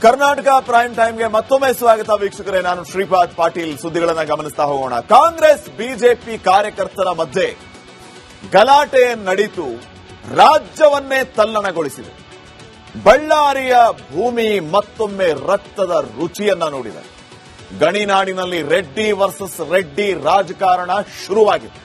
Karnataka prime ಟೈಮ್ಗೆ ಮತ್ತೊಮ್ಮೆ ಸ್ವಾಗತ ವೀಕ್ಷಕರೇ. ನಾನು ಶ್ರೀಪಾದ್ ಪಾಟೀಲ್. ಸುದ್ದಿಗಳನ್ನು ಗಮನಿಸ್ತಾ ಹೋಗೋಣ. ಕಾಂಗ್ರೆಸ್ ಬಿಜೆಪಿ ಕಾರ್ಯಕರ್ತರ ಮಧ್ಯೆ ಗಲಾಟೆ ನಡೀತು, ರಾಜ್ಯವನ್ನೇ ತಲ್ಲಣಗೊಳಿಸಿದೆ. ಬಳ್ಳಾರಿಯ ಭೂಮಿ ಮತ್ತೊಮ್ಮೆ ರಕ್ತದ ರುಚಿಯನ್ನ ನೋಡಿದೆ. ಗಣಿನಾಡಿನಲ್ಲಿ ರೆಡ್ಡಿ ವರ್ಸಸ್ ರೆಡ್ಡಿ ರಾಜಕಾರಣ ಶುರುವಾಗಿದೆ.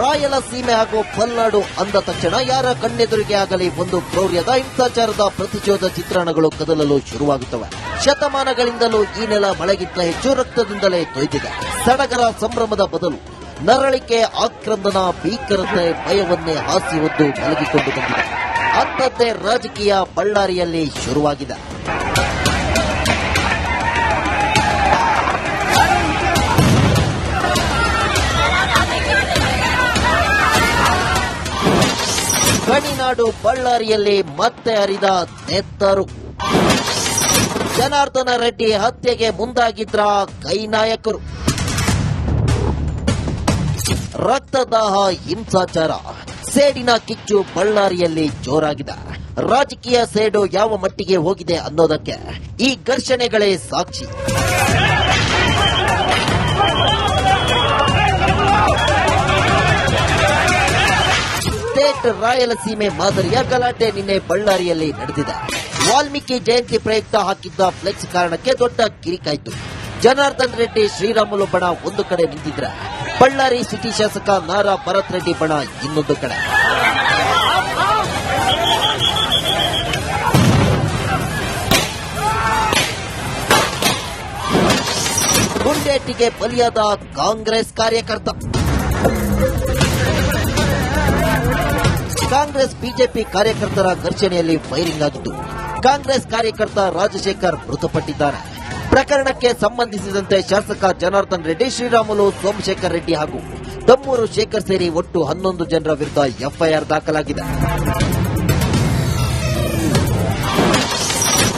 ರಾಯಲಸೀಮೆ ಹಾಗೂ ಪಲ್ನಾಡು ಅಂದ ತಕ್ಷಣ ಯಾರ ಕಣ್ಣೆದುರಿಗೆ ಆಗಲಿ ಒಂದು ಕ್ರೌರ್ಯದ ಹಿಂಸಾಚಾರದ ಪ್ರತಿಶೋಧ ಚಿತ್ರಣಗಳು ಕದಲಲು ಶುರುವಾಗುತ್ತವೆ. ಶತಮಾನಗಳಿಂದಲೂ ಈ ನೆಲ ಮಳೆಗಿಂತ ಹೆಚ್ಚು ರಕ್ತದಿಂದಲೇ ತೊಯ್ದಿದೆ. ಸಡಗರ ಸಂಭ್ರಮದ ಬದಲು ನರಳಿಕೆ, ಆಕ್ರಂದನ, ಭೀಕರತೆ, ಭಯವನ್ನೇ ಹಾಸಿ ಹೊದ್ದು ಮಲಗಿಕೊಂಡು ಬಂದಿದೆ. ಅಂಥದ್ದೇ ರಾಜಕೀಯ ಬಳ್ಳಾರಿಯಲ್ಲಿ ಶುರುವಾಗಿದೆ. ಗಣಿನಾಡು ಬಳ್ಳಾರಿಯಲ್ಲಿ ಮತ್ತೆ ಹರಿದ ನೆತ್ತರು. ಜನಾರ್ದನ ರೆಡ್ಡಿ ಹತ್ಯೆಗೆ ಮುಂದಾಗಿದ್ರ ಕೈ ನಾಯಕರು. ರಕ್ತದಾಹ, ಹಿಂಸಾಚಾರ, ಸೇಡಿನ ಕಿಚ್ಚು ಬಳ್ಳಾರಿಯಲ್ಲಿ ಜೋರಾಗಿದೆ. ರಾಜಕೀಯ ಸೇಡು ಯಾವ ಮಟ್ಟಿಗೆ ಹೋಗಿದೆ ಅನ್ನೋದಕ್ಕೆ ಈ ಘರ್ಷಣೆಗಳೇ ಸಾಕ್ಷಿ. ಸ್ಟೇಟ್ ರಾಯಲಸೀಮೆ ಮಾದರಿಯ ಗಲಾಟೆ ನಿನ್ನೆ ಬಳ್ಳಾರಿಯಲ್ಲಿ ನಡೆದಿದೆ. ವಾಲ್ಮೀಕಿ ಜಯಂತಿ ಪ್ರಯುಕ್ತ ಹಾಕಿದ್ದ ಫ್ಲೆಕ್ಸ್ ಕಾರಣಕ್ಕೆ ದೊಡ್ಡ ಕಿರಿಕಾಯಿತು. ಜನಾರ್ದನ್ ರೆಡ್ಡಿ, ಶ್ರೀರಾಮುಲು ಬಣ ಒಂದು ಕಡೆ ನಿಂತಿದ್ರೆ, ಬಳ್ಳಾರಿ ಸಿಟಿ ಶಾಸಕ ನಾರಾ ಭರತ್ ರೆಡ್ಡಿ ಬಣ ಇನ್ನೊಂದು ಕಡೆ. ಗುಂಡೇಟಿಗೆ ಬಲಿಯಾದ ಕಾಂಗ್ರೆಸ್ ಕಾರ್ಯಕರ್ತ. ಕಾಂಗ್ರೆಸ್ ಬಿಜೆಪಿ ಕಾರ್ಯಕರ್ತರ ಘರ್ಷಣೆಯಲ್ಲಿ ಫೈರಿಂಗ್ ಆಗಿದ್ದು, ಕಾಂಗ್ರೆಸ್ ಕಾರ್ಯಕರ್ತ ರಾಜಶೇಖರ್ ಮೃತಪಟ್ಟಿದ್ದಾರೆ. ಪ್ರಕರಣಕ್ಕೆ ಸಂಬಂಧಿಸಿದಂತೆ ಶಾಸಕ ಜನಾರ್ದನ್ ರೆಡ್ಡಿ, ಶ್ರೀರಾಮುಲು, ಸೋಮಶೇಖರ್ ರೆಡ್ಡಿ ಹಾಗೂ ದಮ್ಮೂರು ಶೇಖರ್ ಸೇರಿ ಒಟ್ಟು 11 ಜನರ ವಿರುದ್ಧ ಎಫ್ಐಆರ್ ದಾಖಲಾಗಿದೆ.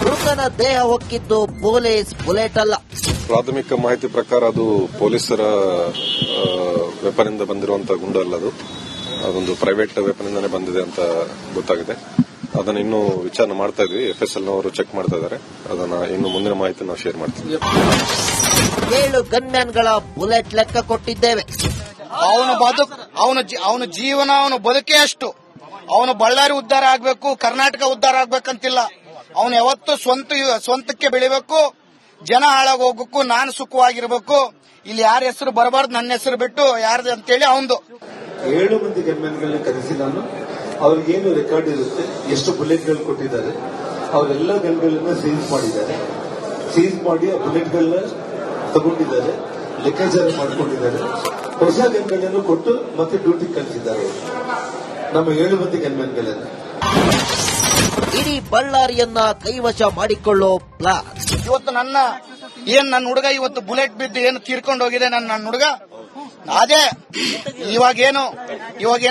ಮೃತನ ದೇಹ ಹೊಕ್ಕಿದ್ದು ಪೊಲೀಸ್ ಬುಲೆಟ್ ಅಲ್ಲ. ಪ್ರಾಥಮಿಕ ಮಾಹಿತಿ ಪ್ರಕಾರ ಅದು ಪೊಲೀಸರ ವೆಪನ್ ಇಂದ ಬಂದಿರುವಂತಹ ಗುಂಡು ಅಲ್ಲ, ಅದೊಂದು ಪ್ರೈವೇಟ್ ವೆಪನ್ ಇಂದಾನೆ ಬಂದಿದೆ ಅಂತ ಗೊತ್ತಾಗಿದೆ. ಅದನ್ನ ಇನ್ನೂ ವಿಚಾರಣೆ ಮಾಡ್ತಾ ಇದ್ವಿ. FSL ನವರು ಚೆಕ್ ಮಾಡ್ತಾ ಇದ್ದಾರೆ. ಅದನ್ನ ಇನ್ನು ಮುಂದಿನ ಮಾಹಿತಿ ನಾವು ಶೇರ್ ಮಾಡ್ತೀವಿ. 7 ಗನ್ಮ್ಯಾನ್ಗಳ ಬುಲೆಟ್ ಲೆಕ್ಕ ಕೊಟ್ಟಿದ್ದೇವೆ. ಅವನ ಜೀವನ, ಅವನ ಬದುಕೇ ಅಷ್ಟು. ಅವನು ಬಳ್ಳಾರಿ ಉದ್ಧಾರ ಆಗ್ಬೇಕು, ಕರ್ನಾಟಕ ಉದ್ಧಾರ ಆಗ್ಬೇಕಂತಿಲ್ಲ. ಅವನು ಯಾವತ್ತು ಸ್ವಂತಕ್ಕೆ ಬೆಳಿಬೇಕು, ಜನ ಹಾಳಾಗಿ ಹೋಗ್ಬೇಕು, ನಾನು ಸುಖವಾಗಿರ್ಬೇಕು, ಇಲ್ಲಿ ಯಾರ ಹೆಸರು ಬರಬಾರ್ದು, ನನ್ನ ಹೆಸರು ಬಿಟ್ಟು ಯಾರ್ದು ಅಂತೇಳಿ ಅವಂದು. 7 ಮಂದಿ ಗನ್ಮ್ಯಾನ್ಗಳನ್ನ ಕರೆಸಿ ನಾನು ಅವ್ರಿಗೇನು ರೆಕಾರ್ಡ್ ಇರುತ್ತೆ, ಎಷ್ಟು ಬುಲೆಟ್ಗಳು ಕೊಟ್ಟಿದ್ದಾರೆ, ಅವರೆಲ್ಲ ಗನ್ಗಳನ್ನ ಸೀಸ್ ಮಾಡಿದ್ದಾರೆ. ಸೀಸ್ ಮಾಡಿ ಆ ಬುಲೆಟ್ಗಳನ್ನ ತಗೊಂಡಿದ್ದಾರೆ, ಲೆಕ್ಕಾಚಾರ ಮಾಡಿಕೊಂಡಿದ್ದಾರೆ. ಹೊಸ ಗನ್ಗಳನ್ನು ಕೊಟ್ಟು ಮತ್ತೆ ಡ್ಯೂಟಿ ಕಳಿಸಿದ್ದಾರೆ ನಮ್ಮ 7 ಮಂದಿ ಗನ್ಮ್ಯಾನ್ಗಳನ್ನ. ಇಡೀ ಬಳ್ಳಾರಿಯನ್ನ ಕೈವಶ ಮಾಡಿಕೊಳ್ಳೋ ಪ್ಲಾನ್. ಇವತ್ತು ನನ್ನ ಹುಡುಗ ಇವತ್ತು ಬುಲೆಟ್ ಬಿದ್ದು ಏನು ತೀರ್ಕೊಂಡು ಹೋಗಿದೆ. ನನ್ನ ಹುಡುಗ ಅದೇ ಇವಾಗೇನು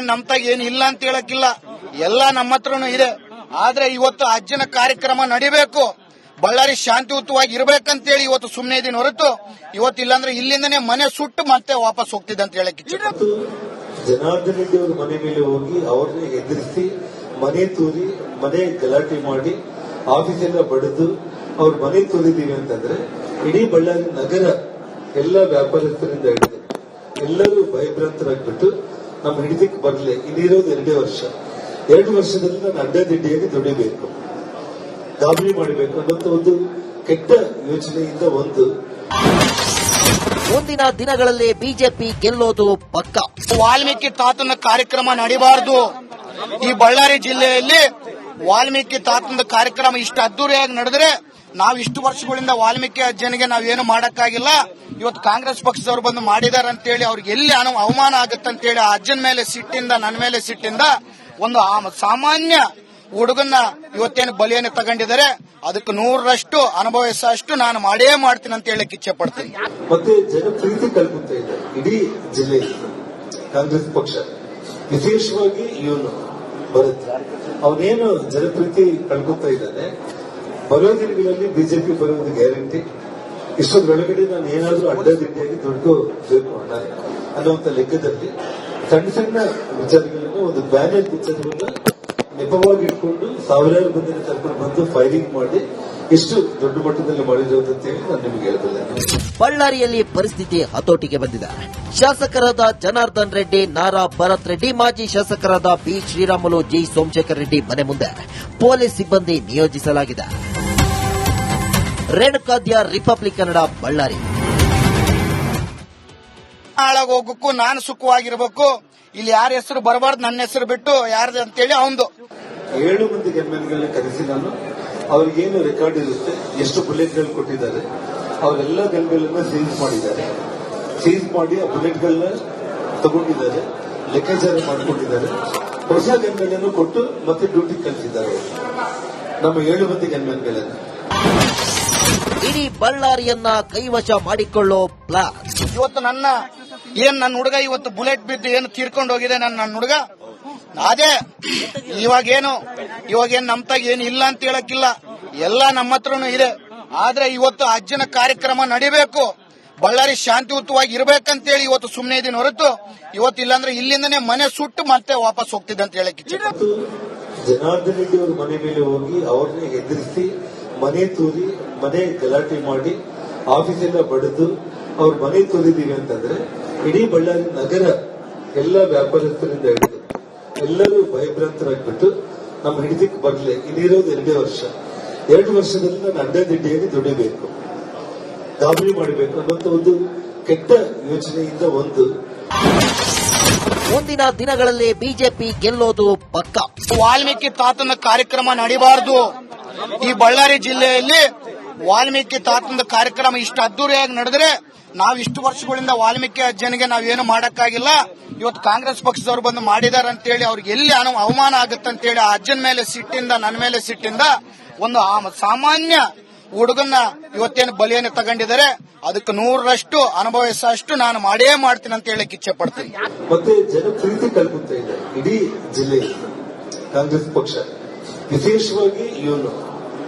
ನಮ್ತಾಗ ಏನು ಇಲ್ಲ ಅಂತ ಹೇಳಕ್ಕಿಲ್ಲ, ಎಲ್ಲ ನಮ್ಮ ಹತ್ರನೂ ಇದೆ. ಆದ್ರೆ ಇವತ್ತು ಅಜ್ಜನ ಕಾರ್ಯಕ್ರಮ ನಡಿಬೇಕು, ಬಳ್ಳಾರಿ ಶಾಂತಿಯುತವಾಗಿ ಇರ್ಬೇಕಂತೇಳಿ ಇವತ್ತು ಸುಮ್ಮನೆ ಇದೀನಿ ಹೊರತು ಇವತ್ತು ಇಲ್ಲಾಂದ್ರೆ ಇಲ್ಲಿಂದನೇ ಮನೆ ಸುಟ್ಟು ಮತ್ತೆ ವಾಪಸ್ ಹೋಗ್ತಿದ್ದೆ ಅಂತ ಹೇಳಕ್ ಇಚ್ಛೆ. ಜನಾರ್ದನ್ ರೆಡ್ಡಿ ಅವರ ಮನೆ ಮೇಲೆ ಹೋಗಿ ಅವ್ರನ್ನ ಎದುರಿಸಿ, ಮನೆ ತೂರಿ, ಮನೆ ಗಲಾಟೆ ಮಾಡಿ, ಆಫೀಸೆಲ್ಲ ಬಡಿದು ಅವ್ರ ಮನೆ ತೋರಿದೀವಿ ಅಂತಂದ್ರೆ ಇಡೀ ಬಳ್ಳಾರಿ ನಗರ ಎಲ್ಲ ವ್ಯಾಪಾರಸ್ಥರಿಂದ ಹಿಡಿದು ಎಲ್ಲರೂ ಭಯಭ್ರಾಂತರಾಗ್ಬಿಟ್ಟು ನಮ್ಮ ಹಿಡಿದಕ್ಕೆ ಬರಲಿ. ಇನ್ನಿರೋದು 2 ವರ್ಷ. 2 ವರ್ಷದಲ್ಲಿ ನಾನು ಅಡ್ಡದಿಡ್ಡಿಯಾಗಿ ದುಡಿಬೇಕು, ಗಾಬರಿ ಮಾಡಬೇಕು ಅನ್ನೋ ಒಂದು ಕೆಟ್ಟ ಯೋಚನೆಯಿಂದ ಮುಂದಿನ ದಿನಗಳಲ್ಲಿ ಬಿಜೆಪಿ ಗೆಲ್ಲೋದು ಪಕ್ಕ. ವಾಲ್ಮೀಕಿ ತಾತನ ಕಾರ್ಯಕ್ರಮ ನಡಿಬಾರದು. ಈ ಬಳ್ಳಾರಿ ಜಿಲ್ಲೆಯಲ್ಲಿ ವಾಲ್ಮೀಕಿ ತಾತನ ಕಾರ್ಯಕ್ರಮ ಇಷ್ಟು ಅದ್ದೂರಿಯಾಗಿ ನಡೆದ್ರೆ ನಾವು ಇಷ್ಟು ವರ್ಷಗಳಿಂದ ವಾಲ್ಮೀಕಿ ಅಜ್ಜನಿಗೆ ನಾವೇನು ಮಾಡಕ್ಕಾಗಿಲ್ಲ. ಇವತ್ತು ಕಾಂಗ್ರೆಸ್ ಪಕ್ಷದವರು ಬಂದು ಮಾಡಿದಾರೆ ಅಂತೇಳಿ ಅವ್ರಿಗೆ ಎಲ್ಲಿ ಅವಮಾನ ಆಗುತ್ತಂತೇಳಿ ಆ ಅಜ್ಜನ ಮೇಲೆ ಸಿಟ್ಟಿಂದ, ನನ್ನ ಮೇಲೆ ಸಿಟ್ಟಿಂದ ಒಂದು ಸಾಮಾನ್ಯ ಹುಡುಗನ್ನ ಇವತ್ತೇನು ಬಲಿಯನ್ನು ತಗೊಂಡಿದ್ದಾರೆ. ಅದಕ್ಕೆ 100ರಷ್ಟು ಅನುಭವಿಸಷ್ಟು ನಾನು ಮಾಡೇ ಮಾಡ್ತೀನಿ ಅಂತ ಹೇಳಕ್ ಇಚ್ಛೆ ಪಡ್ತೀನಿ. ಮತ್ತೆ ಜನಪ್ರೀತಿ ಕಲ್ಪಿಸ್ತಾ ಇದೆ ಇಡೀ ಜಿಲ್ಲೆಯಲ್ಲಿ ಕಾಂಗ್ರೆಸ್ ಪಕ್ಷ, ವಿಶೇಷವಾಗಿ ಇವನು ಬರುತ್ತೆ. ಅವನೇನು ಜನಪ್ರೀತಿ ಕಳ್ಕೊತಾ ಇದ್ದಾನೆ, ಬರೋ ದಿನಗಳಲ್ಲಿ ಬಿಜೆಪಿ ಬರುವುದು ಗ್ಯಾರಂಟಿ. ಇಷ್ಟೊಳಗಡೆ ನಾನು ಏನಾದ್ರೂ ಅಡ್ಡದಿಡ್ಡಿಯಾಗಿ ದುಡ್ಕೋಬೇಕು ಅನ್ನುವಂತ ಲೆಕ್ಕದಲ್ಲಿ ಸಣ್ಣ ಸಣ್ಣ ವಿಚಾರಗಳನ್ನು ಒಂದು ಬ್ಯಾನರ್ ವಿಚಾರವನ್ನ ನೆಪವಾಗಿ ಇಟ್ಕೊಂಡು ಸಾವಿರಾರು ಮಂದಿನ ಕರ್ಕೊಂಡು ಬಂದು ಫೈರಿಂಗ್ ಮಾಡಿ ಇಷ್ಟು ದೊಡ್ಡ ಮಟ್ಟದಲ್ಲಿ ಮಾಡಿರೋದು ಅಂತ ಹೇಳಿ ನಾನು ನಿಮಗೆ ಹೇಳ್ತಿಲ್ಲ. ಬಳ್ಳಾರಿಯಲ್ಲಿ ಪರಿಸ್ಥಿತಿ ಹತೋಟಿಗೆ ಬಂದಿದೆ. ಶಾಸಕರಾದ ಜನಾರ್ದನ್ ರೆಡ್ಡಿ, ನಾರಾ ಭರತ್ ರೆಡ್ಡಿ, ಮಾಜಿ ಶಾಸಕರಾದ ಬಿ ಶ್ರೀರಾಮುಲು, ಜಿ ಸೋಮಶೇಖರ್ ರೆಡ್ಡಿ ಮನೆ ಮುಂದೆ ಪೊಲೀಸ್ ಸಿಬ್ಬಂದಿ ನಿಯೋಜಿಸಲಾಗಿದೆ. ರೇಣುಕಾದ್ಯ, ರಿಪಬ್ಲಿಕ್ ಕನ್ನಡ, ಬಳ್ಳಾರಿ. ಹಾಳಾಗಿ ಹೋಗಕ್ಕೂ ನಾನು ಸುಖವಾಗಿರ್ಬೇಕು, ಇಲ್ಲಿ ಯಾರ ಹೆಸರು ಬರಬಾರ್ದು, ನನ್ನ ಹೆಸರು ಬಿಟ್ಟು ಯಾರ್ದು ಅಂತೇಳಿ ಅವಂದು 7 ಮಂದಿ ಗನ್ಮೆನ್ಗಳನ್ನ ಕರೆಸಿ ನಾನು ಅವ್ರಿಗೇನು ರೆಕಾರ್ಡ್ ಇರುತ್ತೆ, ಎಷ್ಟು ಬುಲೆಟ್ಗಳು ಕೊಟ್ಟಿದ್ದಾರೆ, ಅವರೆಲ್ಲ ಗನ್ಗಳನ್ನ ಸೀಸ್ ಮಾಡಿದ್ದಾರೆ. ಸೀಸ್ ಮಾಡಿ ಆ ಬುಲೆಟ್ಗಳನ್ನ ತಗೊಂಡಿದ್ದಾರೆ, ಲೆಕ್ಕಾಚಾರ ಮಾಡಿಕೊಂಡಿದ್ದಾರೆ. ಹೊಸ ಗನ್ಗಳನ್ನು ಕೊಟ್ಟು ಮತ್ತೆ ಡ್ಯೂಟಿ ಕಳಿಸಿದ್ದಾರೆ ನಮ್ಮ 7 ಮಂದಿ ಗನ್ಮೆನ್ಗಳನ್ನ. ಇಡೀ ಬಳ್ಳಾರಿಯನ್ನ ಕೈವಶ ಮಾಡಿಕೊಳ್ಳೋ ಪ್ಲಾನ್. ಇವತ್ತು ನನ್ನ ಹುಡುಗ ಇವತ್ತು ಬುಲೆಟ್ ಬಿದ್ದು ಏನು ತೀರ್ಕೊಂಡು ಹೋಗಿದೆ ನನ್ನ ಹುಡುಗ. ಅದೇ ಇವಾಗೇನು ನಮ್ತಾಗ ಏನು ಇಲ್ಲ ಅಂತ ಹೇಳಕ್ಕಿಲ್ಲ, ಎಲ್ಲ ನಮ್ಮ ಹತ್ರನೂ ಇದೆ. ಆದ್ರೆ ಇವತ್ತು ಅಜ್ಜನ ಕಾರ್ಯಕ್ರಮ ನಡಿಬೇಕು, ಬಳ್ಳಾರಿ ಶಾಂತಿಯುತವಾಗಿ ಇರ್ಬೇಕಂತೇಳಿ ಇವತ್ತು ಸುಮ್ಮನೆ ಇದೀನಿ ಹೊರತು ಇವತ್ತು ಇಲ್ಲಾಂದ್ರೆ ಇಲ್ಲಿಂದನೇ ಮನೆ ಸುಟ್ಟು ಮತ್ತೆ ವಾಪಸ್ ಹೋಗ್ತಿದ್ದೆ ಅಂತ ಹೇಳಕ್ ಇಚ್ಛೆ. ಜನಾರ್ದನ್ ರೆಡ್ಡಿ ಅವ್ರ ಮನೆ ಮೇಲೆ ಹೋಗಿ ಅವ್ರನ್ನ ಎದುರಿಸಿ ಮನೆ ತೂರಿ ಮನೆ ಗಲಾಟೆ ಮಾಡಿ ಆಫೀಸೆಲ್ಲ ಬಡಿದು ಅವ್ರ ಮನೆ ತೋರಿದೀವಿ ಅಂತಂದ್ರೆ ಇಡೀ ಬಳ್ಳಾರಿ ನಗರ ಎಲ್ಲ ವ್ಯಾಪಾರಸ್ಥರಿಂದ ಹಿಡಿದು ಎಲ್ಲರೂ ಭಯಭ್ರಾಂತರಾಗ್ಬಿಟ್ಟು ನಮ್ಮ ಹಿಡಿದಕ್ಕೆ ಬರ್ಲಿ. ಇನ್ನಿರೋದು 2 ವರ್ಷ. 2 ವರ್ಷದಲ್ಲಿ ನಾನು ಅಡ್ಡದಿಡ್ಡಿಯಾಗಿ ದುಡಿಬೇಕು, ಗಾಬರಿ ಮಾಡಬೇಕು ಅನ್ನೋಂತ ಒಂದು ಕೆಟ್ಟ ಯೋಚನೆಯಿಂದ ಮುಂದಿನ ದಿನಗಳಲ್ಲಿ ಬಿಜೆಪಿ ಗೆಲ್ಲೋದು ಪಕ್ಕ. ವಾಲ್ಮೀಕಿ ತಾತನ ಕಾರ್ಯಕ್ರಮ ನಡಿಬಾರದು. ಈ ಬಳ್ಳಾರಿ ಜಿಲ್ಲೆಯಲ್ಲಿ ವಾಲ್ಮೀಕಿ ತಾತನ ಕಾರ್ಯಕ್ರಮ ಇಷ್ಟು ಅದ್ದೂರಿಯಾಗಿ ನಡೆದ್ರೆ ನಾವು ಇಷ್ಟು ವರ್ಷಗಳಿಂದ ವಾಲ್ಮೀಕಿ ಅಜ್ಜನಿಗೆ ನಾವೇನು ಮಾಡಕ್ಕಾಗಿಲ್ಲ. ಇವತ್ತು ಕಾಂಗ್ರೆಸ್ ಪಕ್ಷದವರು ಬಂದು ಮಾಡಿದಾರೆ ಅಂತೇಳಿ ಅವ್ರಿಗೆ ಎಲ್ಲಿ ಅವಮಾನ ಆಗುತ್ತಂತೇಳಿ ಆ ಅಜ್ಜನ ಮೇಲೆ ಸಿಟ್ಟಿಂದ, ನನ್ನ ಮೇಲೆ ಸಿಟ್ಟಿಂದ ಒಂದು ಸಾಮಾನ್ಯ ಹುಡುಗನ್ನ ಇವತ್ತೇನು ಬಲಿಯನ್ನು ತಗೊಂಡಿದ್ದಾರೆ, ಅದಕ್ಕೆ 100ರಷ್ಟು ಅನುಭವಿಸಷ್ಟು ನಾನು ಮಾಡೇ ಮಾಡ್ತೀನಿ ಅಂತ ಹೇಳಕ್ ಇಚ್ಛೆ ಪಡ್ತೀನಿ. ಮತ್ತೆ ಜನಪ್ರೀತಿ ಕಳ್ಕೊಂತ ಇದೆ ಇಡೀ ಜಿಲ್ಲೆಯಲ್ಲಿ ಕಾಂಗ್ರೆಸ್ ಪಕ್ಷ, ವಿಶೇಷವಾಗಿ ಇವನು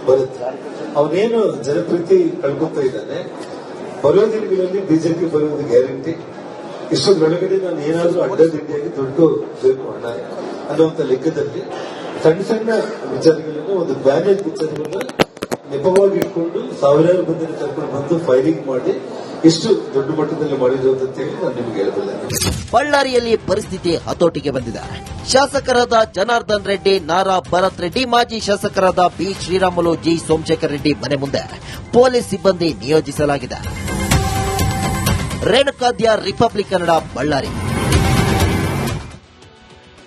ಬರುತ್ತೆ. ಅವನೇನು ಜನಪ್ರೀತಿ ಕಳ್ಕೊಂತ ಇದ್ದಾನೆ. ಬರೋ ದಿನಗಳಲ್ಲಿ ಬಿಜೆಪಿ ಬರುವುದು ಗ್ಯಾರಂಟಿ. ಇಷ್ಟೊಳಗಡೆ ನಾನು ಏನಾದ್ರೂ ಅಡ್ಡದಿಡ್ಡಿಯಾಗಿ ದುಡ್ಕೋಬೇಕು ಅನ್ನುವಂತ ಲೆಕ್ಕದಲ್ಲಿ ಸಣ್ಣ ಸಣ್ಣ ವಿಚಾರಗಳನ್ನು ಒಂದು ಬ್ಯಾನರ್ ವಿಚಾರವನ್ನ ನೆಪವಾಗಿ ಇಟ್ಕೊಂಡು ಸಾವಿರಾರು ಮಂದಿನ ಕರ್ಕೊಂಡು ಬಂದು ಫೈರಿಂಗ್ ಮಾಡಿ ಇಷ್ಟು ದೊಡ್ಡ ಮಟ್ಟದಲ್ಲಿ ಮಾಡಿರೋದು ಅಂತ ಹೇಳಿ ನಾನು ನಿಮಗೆ ಹೇಳ್ತಿಲ್ಲ. ಬಳ್ಳಾರಿಯಲ್ಲಿ ಪರಿಸ್ಥಿತಿ ಹತೋಟಿಗೆ ಬಂದಿದೆ. ಶಾಸಕರಾದ ಜನಾರ್ದನ್ ರೆಡ್ಡಿ, ನಾರಾ ಭರತ್ ರೆಡ್ಡಿ, ಮಾಜಿ ಶಾಸಕರಾದ ಬಿ ಶ್ರೀರಾಮುಲು, ಜಿ ಸೋಮಶೇಖರ್ ರೆಡ್ಡಿ ಮನೆ ಮುಂದೆ ಪೊಲೀಸ್ ಸಿಬ್ಬಂದಿ ನಿಯೋಜಿಸಲಾಗಿದೆ. ರೇಣುಕಾದ್ಯ, ರಿಪಬ್ಲಿಕ್ ಕನ್ನಡ, ಬಳ್ಳಾರಿ.